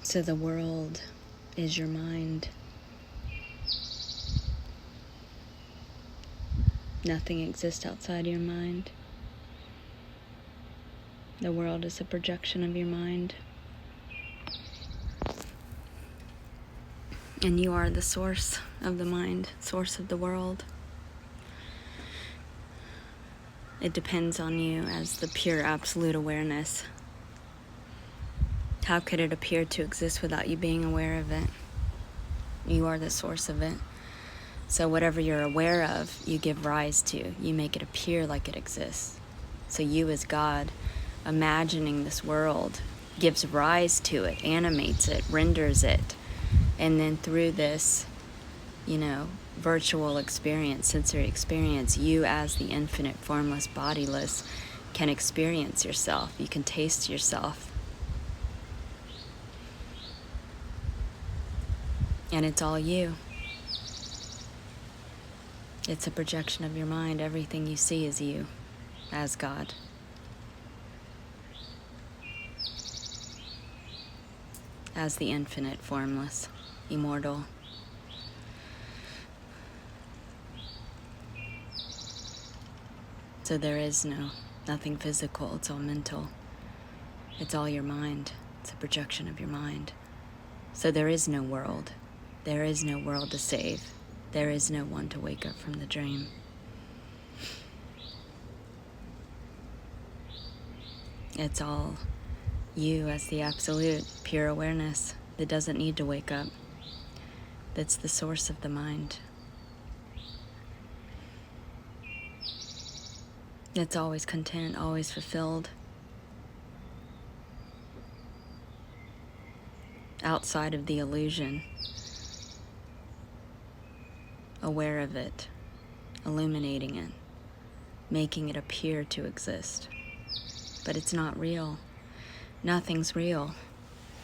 So the world is your mind. Nothing exists outside your mind. The world is a projection of your mind. And you are the source of the mind, source of the world. It depends on you as the pure absolute awareness. How could it appear to exist without you being aware of it? You are the source of it. So whatever you're aware of, you give rise to. You make it appear like it exists. So you as God, imagining this world, gives rise to it, animates it, renders it. And then through this, virtual experience, sensory experience, you as the infinite, formless, bodiless, can experience yourself. You can taste yourself. And it's all you. It's a projection of your mind. Everything you see is you as God. As the infinite, formless, immortal. So there is nothing physical. It's all mental. It's all your mind. It's a projection of your mind. So there is no world. There is no world to save. There is no one to wake up from the dream. It's all you as the absolute pure awareness that doesn't need to wake up. That's the source of the mind. It's always content, always fulfilled. Outside of the illusion. Aware of it, illuminating it, making it appear to exist. But it's not real. Nothing's real.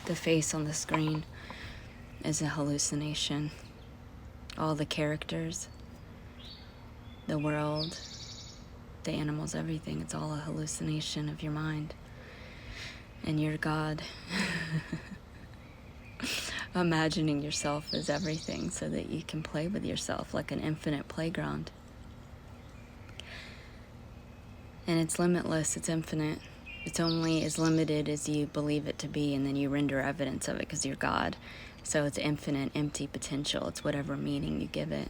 The face on the screen is a hallucination. All the characters, the world, the animals, everything, it's all a hallucination of your mind. And you're God. Imagining yourself as everything so that you can play with yourself like an infinite playground. And it's limitless, it's infinite. It's only as limited as you believe it to be, and then you render evidence of it because you're God. So it's infinite, empty potential. It's whatever meaning you give it.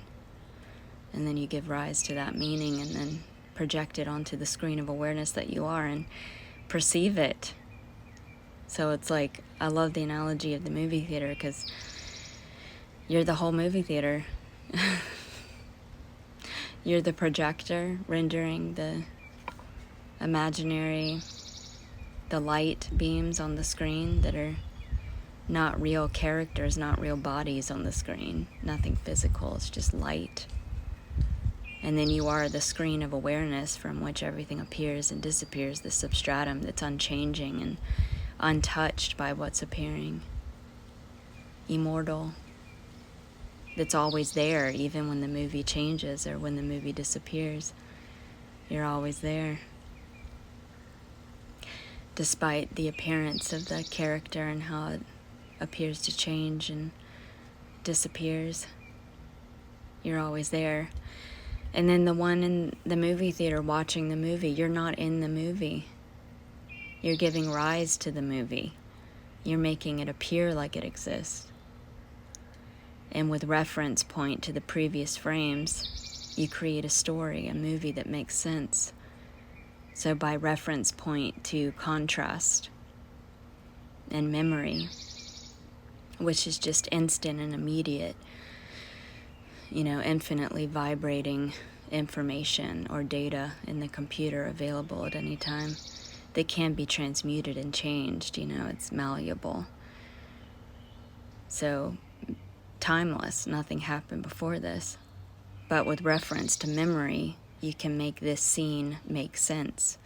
And then you give rise to that meaning and then project it onto the screen of awareness that you are and perceive it. So it's like, I love the analogy of the movie theater because you're the whole movie theater. You're the projector rendering the imaginary, the light beams on the screen that are not real characters, not real bodies on the screen. Nothing physical, it's just light. And then you are the screen of awareness from which everything appears and disappears, the substratum that's unchanging and untouched by what's appearing. Immortal. That's always there, even when the movie changes or when the movie disappears. You're always there. Despite the appearance of the character and how it appears to change and disappears, you're always there. And then the one in the movie theater watching the movie, you're not in the movie. You're giving rise to the movie. You're making it appear like it exists. And with reference point to the previous frames, you create a story, a movie that makes sense. So by reference point to contrast and memory, which is just instant and immediate, infinitely vibrating information or data in the computer available at any time that can be transmuted and changed, it's malleable. So timeless, nothing happened before this. But with reference to memory, you can make this scene make sense.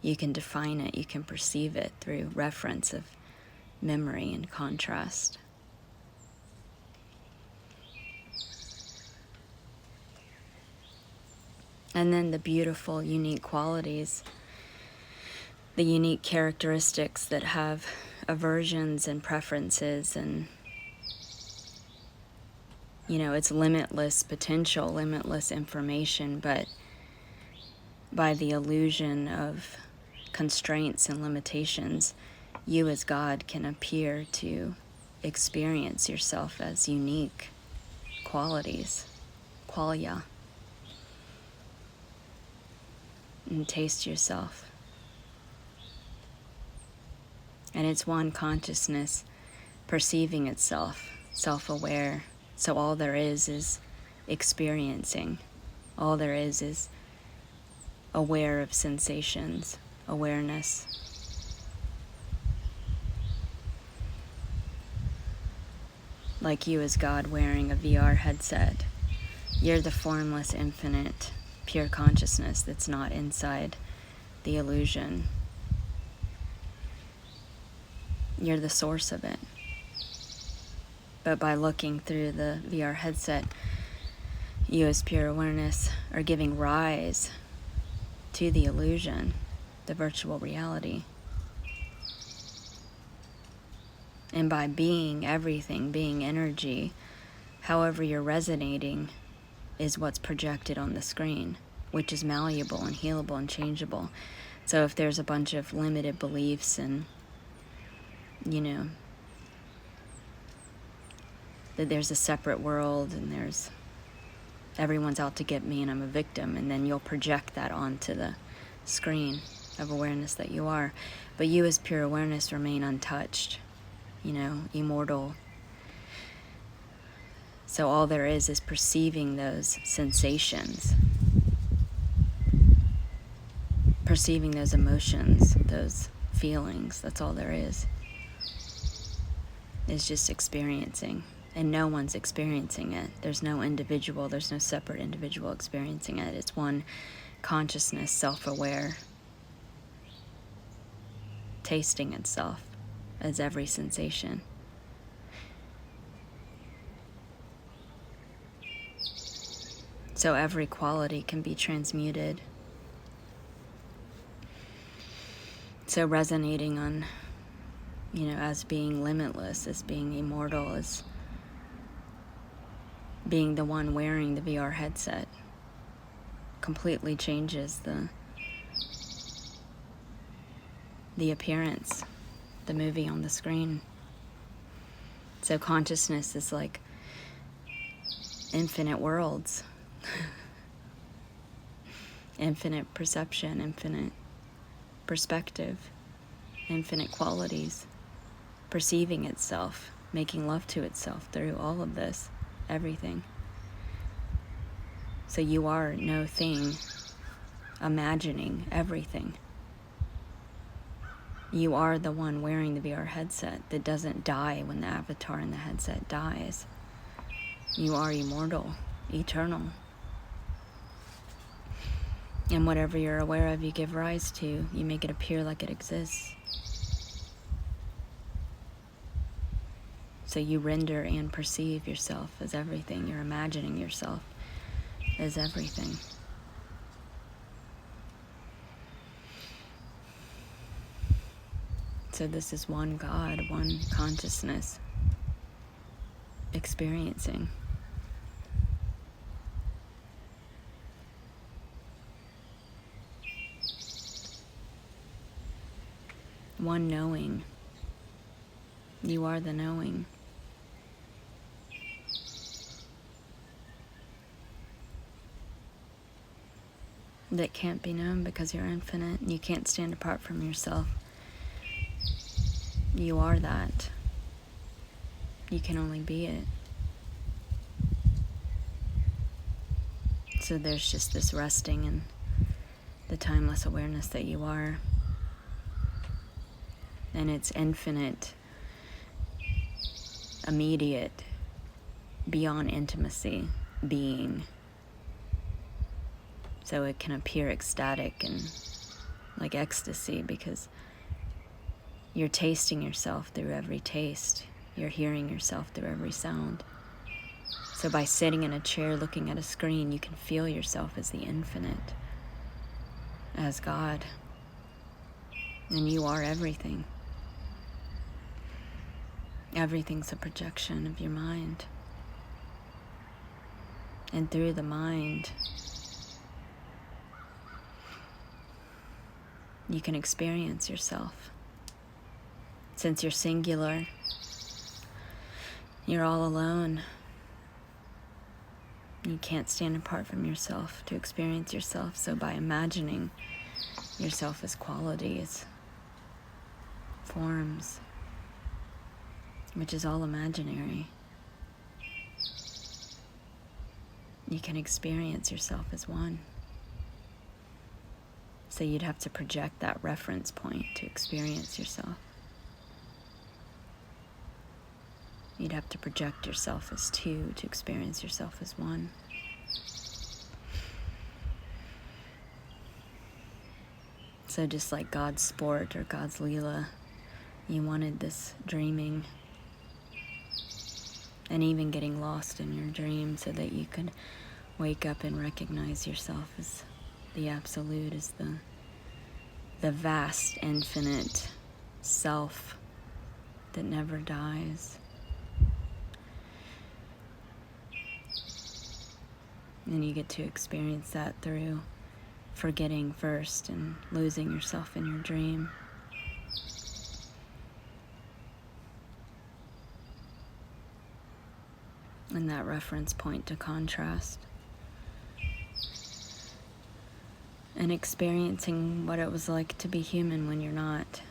You can define it, you can perceive it through reference of memory and contrast. And then the beautiful, unique qualities, the unique characteristics that have aversions and preferences and, it's limitless potential, limitless information, but by the illusion of constraints and limitations, you as God can appear to experience yourself as unique qualities, qualia, and taste yourself. And it's one consciousness perceiving itself, self-aware. So all there is experiencing. All there is aware of sensations, awareness. Like you as God wearing a VR headset. You're the formless, infinite, pure consciousness that's not inside the illusion. You're the source of it. But by looking through the VR headset, you as pure awareness are giving rise to the illusion, the virtual reality. And by being everything, being energy, however you're resonating is what's projected on the screen, which is malleable and healable and changeable. So if there's a bunch of limited beliefs and, that there's a separate world and there's everyone's out to get me and I'm a victim, and then you'll project that onto the screen of awareness that you are. But you as pure awareness remain untouched, immortal. So all there is perceiving those sensations, perceiving those emotions, those feelings. That's all there is just experiencing. And no one's experiencing it. There's no individual, there's no separate individual experiencing it. It's one consciousness, self-aware, tasting itself as every sensation. So every quality can be transmuted. So resonating on, as being limitless, as being immortal, as being the one wearing the VR headset completely changes the appearance, the movie on the screen. So consciousness is like infinite worlds, infinite perception, infinite perspective, infinite qualities, perceiving itself, making love to itself through all of this, everything. So you are no thing imagining everything. You are the one wearing the VR headset that doesn't die when the avatar in the headset dies. You are immortal, eternal. And whatever you're aware of, you give rise to. You make it appear like it exists. So you render and perceive yourself as everything. You're imagining yourself as everything. So this is one God, one consciousness experiencing. One knowing. You are the knowing. That can't be known because you're infinite and you can't stand apart from yourself. You are that. You can only be it. So there's just this resting in the timeless awareness that you are. And it's infinite, immediate, beyond intimacy, being. So it can appear ecstatic and like ecstasy because you're tasting yourself through every taste. You're hearing yourself through every sound. So by sitting in a chair looking at a screen, you can feel yourself as the infinite, as God. And you are everything. Everything's a projection of your mind. And through the mind, you can experience yourself. Since you're singular, you're all alone. You can't stand apart from yourself to experience yourself. So by imagining yourself as qualities, forms, which is all imaginary, you can experience yourself as one. So you'd have to project that reference point to experience yourself. You'd have to project yourself as two to experience yourself as one. So just like God's sport or God's Leela, you wanted this dreaming and even getting lost in your dream so that you could wake up and recognize yourself as the absolute, as the vast, infinite self that never dies. And you get to experience that through forgetting first and losing yourself in your dream. And that reference point to contrast. And experiencing what it was like to be human when you're not.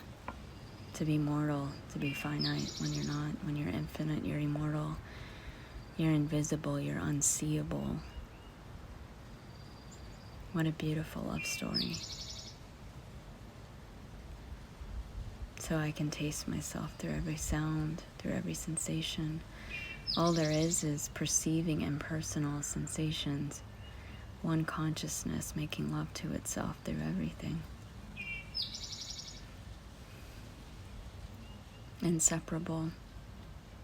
To be mortal, to be finite when you're not. When you're infinite, you're immortal. You're invisible, you're unseeable. What a beautiful love story. So I can taste myself through every sound, through every sensation. All there is perceiving impersonal sensations. One consciousness making love to itself through everything. Inseparable,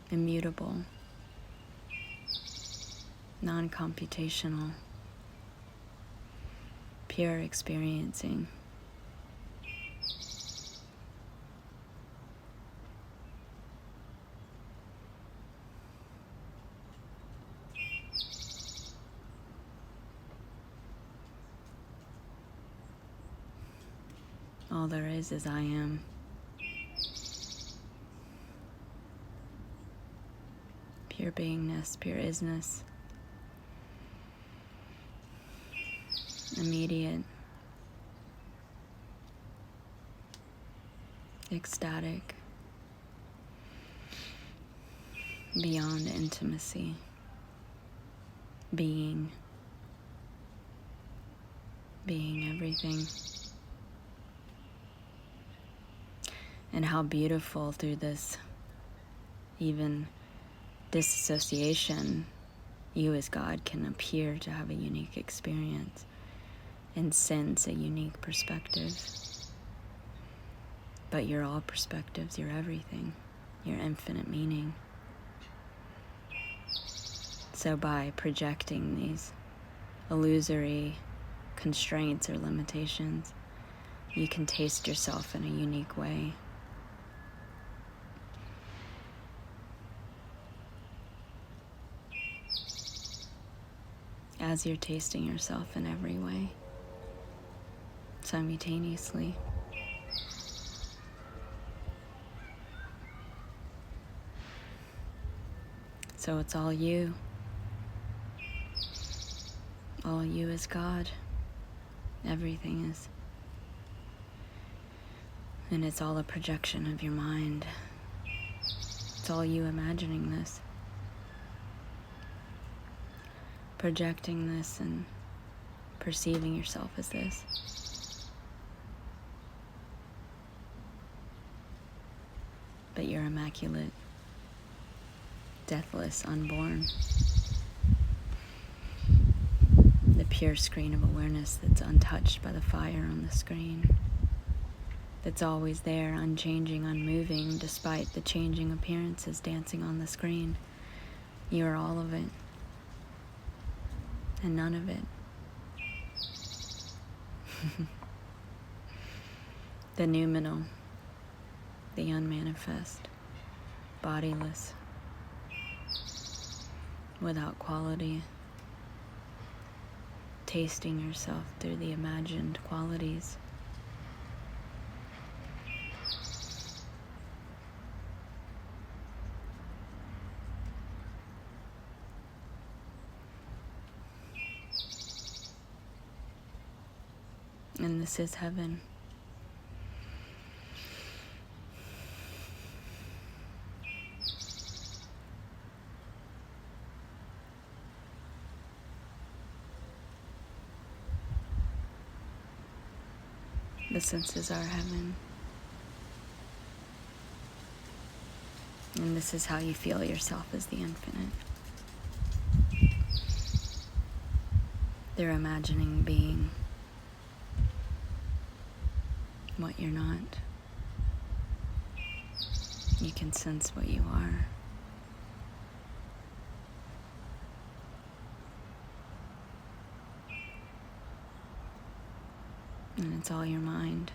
immutable, non-computational, pure experiencing. All there is I am. Pure beingness, pure isness. Immediate. Ecstatic. Beyond intimacy. Being everything. And how beautiful through this even disassociation, you as God can appear to have a unique experience and sense a unique perspective. But you're all perspectives, you're everything, you're infinite meaning. So by projecting these illusory constraints or limitations, you can taste yourself in a unique way. As you're tasting yourself in every way, simultaneously. So it's all you. All you is God. Everything is. And it's all a projection of your mind. It's all you imagining this. Projecting this and perceiving yourself as this. But you're immaculate, deathless, unborn. The pure screen of awareness that's untouched by the fire on the screen. That's always there, unchanging, unmoving, despite the changing appearances dancing on the screen. You are all of it. And none of it. The noumenal, the unmanifest, bodiless, without quality, tasting yourself through the imagined qualities. And this is heaven. The senses are heaven. And this is how you feel yourself as the infinite. They're imagining being what you're not. You can sense what you are. And it's all your mind.